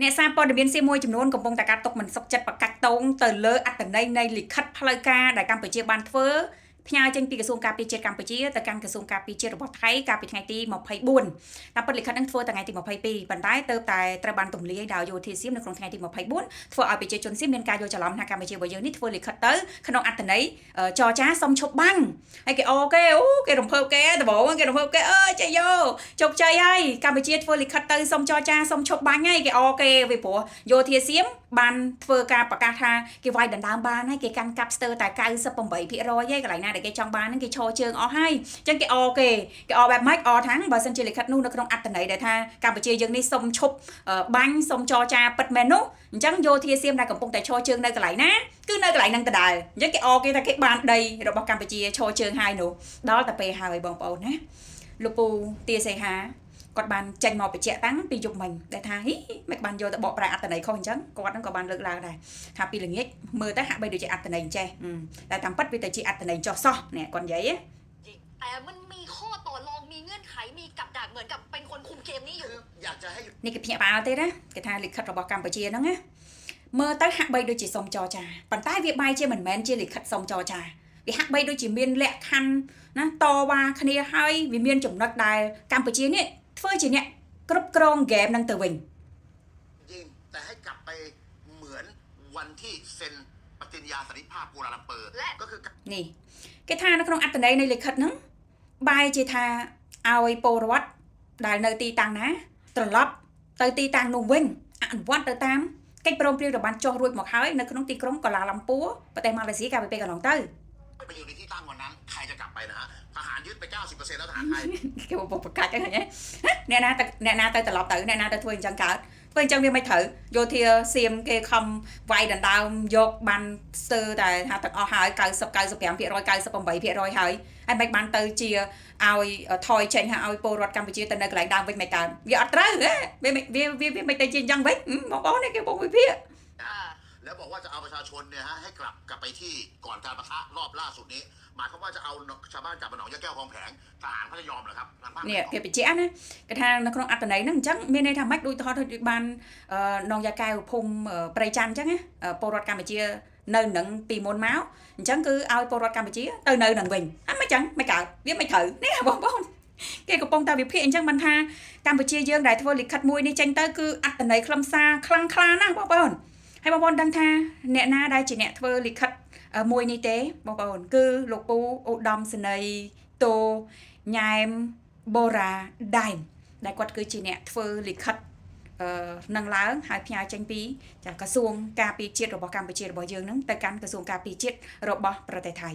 អ្នកសារព័ត៌មានសៀមមួយចំនួនកំពុងតែកាត់ទុកមិនសុខចិត្តប្រកាសតងទៅលើអត្ថន័យនៃលិខិតផ្លូវការដែលកម្ពុជាបានធ្វើផ្ញើចេញពីក្រសួងការពារជាតិកម្ពុជាទៅកាន់ក្រសួងការពារជាតិរបស់ថៃកាលពីថ្ងៃទី24តាមពិតលិខិតនឹងធ្វើថ្ងៃទី22ប៉ុន្តែទៅតែត្រូវបានទម្លាយដោយយោធាសៀមនៅក្នុងថ្ងៃទី24ធ្វើឲ្យប្រជាជនសៀមមានការយល់ច្រឡំថាកម្ពុជារបស់យើងនេះធ្វើលិខិតទៅក្នុងអត្ថន័យចរចាសុំឈប់បាំងហើយគេគេរំភើបគេដំបូងគេរំភើបគេចេះយោជោគជ័យហើយកម្ពុជាធ្វើលិខិតទៅសុំចរចាសុំឈប់បាញ់ហើយគេគេពីព្រោះយោធាសៀមបានធ្វើការប្រកាសថាគេវាយដណ្ដើមបានហើយគេកាន់កាប់ស្ទើរតែ98%ហើយកន្លែងណាដែលគេចង់បានហ្នឹងគេឈរជើងអស់ហើយអញ្ចឹងគេបែបម៉េចថាងបើសិនជាលិខិតនោះនៅក្នុងអត្ថន័យដែលថាកម្ពុជាយើងនេះសុំឈប់បាញ់សុំចរចាពិតមែននោះអញ្ចឹងយោធាសៀមដែលកំពុងតែឈរជើងនៅកន្លែងណាគឺនៅកន្លែងហ្នឹងដដែលអញ្ចឹងគេថាគេបានដីរបស់កម្ពុជាឈរជើងហើយនោះដល់តែពេលហើយបងប្អូនណាលោកពូទាសីហាគាត់បានចេញមកបញ្ជាក់តាំងពីយប់មិញដែលថាមិនបានយកទៅបកប្រែអត្ថន័យខុសអញ្ចឹងគាត់នឹងក៏បានលើកឡើងដែរថាពីល្ងាចមើលទៅហាក់បីដូចជាអត្ថន័យចេះតែតាមពិតវាទៅជាអត្ថន័យចោះសោះនេះគាត់និយាយแต่มันมีข้อต่อรองมีเงื่อนไขมีกับดักเหมือนกับเป็นคนคุมเกมนี้อยู่อยากจะให้នេះគេភ្ញាក់ផ្អើលទេណាគេថាលិខិតរបស់កម្ពុជាហ្នឹងណាមើលទៅហាក់បីដូចជាសុំចរចាប៉ុន្តែវាបែរជាមិនមែនជាលិខិតសុំចរចាវាហាក់បីដូចជាមានលក្ខខណ្ឌណាតវ៉ាគ្នាហើយវាមានចំណុចដែលកម្ពុជានេះធ្វើជាអ្នកគ្រប់គ្រងហ្គេមហ្នឹងទៅវិញจริงแต่ให้กลับไปเหมือนวันที่เซ็นปฏิญญาสันติภาพกัวลาลัมเปอร์ก็คือនេះគេថានៅក្នុងអត្ថន័យនៃលិខិតហ្នឹងបែរជាថាឲ្យពលរដ្ឋដែលនៅទីតាំងណាត្រឡប់ទៅទីតាំងនោះវិញអនុវត្តទៅតាមកិច្ចព្រមព្រៀងដែលបានចុះរួចមកហើយនៅក្នុងទីក្រុងកូឡាឡាំពួរប្រទេសម៉ាឡេស៊ីកាលពីពេលកន្លងទៅไปอยู่ในที่ตั้งวันนั้นใครจะกลับไปนะฮะทหารยึดไป 90% แล้วทหารไทยគេបបប្រកាសចឹងហ៎អ្នកណាទៅត្រឡប់ទៅអ្នកណាទៅធ្វើអញ្ចឹងកើតធ្វើអញ្ចឹងវាមិនត្រូវយោធាសៀមគេខំវាយដណ្ដើមយកបានស្ទើរតែថាទាំងអស់ហើយ90 95% 98%ហើយហើយមិនបានទៅជាឲ្យថយចេញឲ្យពលរដ្ឋកម្ពុជាទៅនៅកន្លែងដើមវិញមិនកើតវាអត់ត្រូវវាមិនទៅជាអញ្ចឹងវិញបងប្អូននេះគេបងវិភាគแล้วบอกว่าจะเอาประชาชนเนี่ยฮะให้กลับไปที่ก่อนการปะทะรอบล่าสุดนี้หมายความว่าจะเอาชาวบ้านกลับมาหนองยะแก้วคลองแผงทหารเขาจะยอมเหรอครับនេះគេបញ្ជាក់ណាគេថានៅក្នុងអត្ថន័យហ្នឹងអញ្ចឹងមានន័យថាម៉េចដូចថតបានหนองยะแก้วភូមិព្រៃច័ន្ទអញ្ចឹងណាពលរដ្ឋកម្ពុជានៅនឹងពីមុនមកអញ្ចឹងគឺឲ្យពលរដ្ឋកម្ពុជាទៅនៅនឹងវិញមិនអញ្ចឹងមិនកើតវាមិនត្រូវនេះបងប្អូនគេកំពុងតែវិភាគអញ្ចឹងបានថាកម្ពុជាយើងដែលធ្វើលិខិតមួយនេះចេញទៅគឺអត្ថន័យខ្លឹមសារខ្លាំងក្លាណាស់បងប្អូនហើយបងប្អូនដឹងថាអ្នកណាដែលជាអ្នកធ្វើលិខិតមួយនេះទេបងប្អូនគឺលោកពូឧត្តមសេនីយ៍តូញ៉ែមបូរ៉ាដៃដែលគាត់គឺជាអ្នកធ្វើលិខិតនឹងឡើងហើយផ្ញើចេញពីក្រសួងការពារជាតិរបស់កម្ពុជារបស់យើងនឹងទៅកាន់ក្រសួងការពារជាតិរបស់ប្រទេសថៃ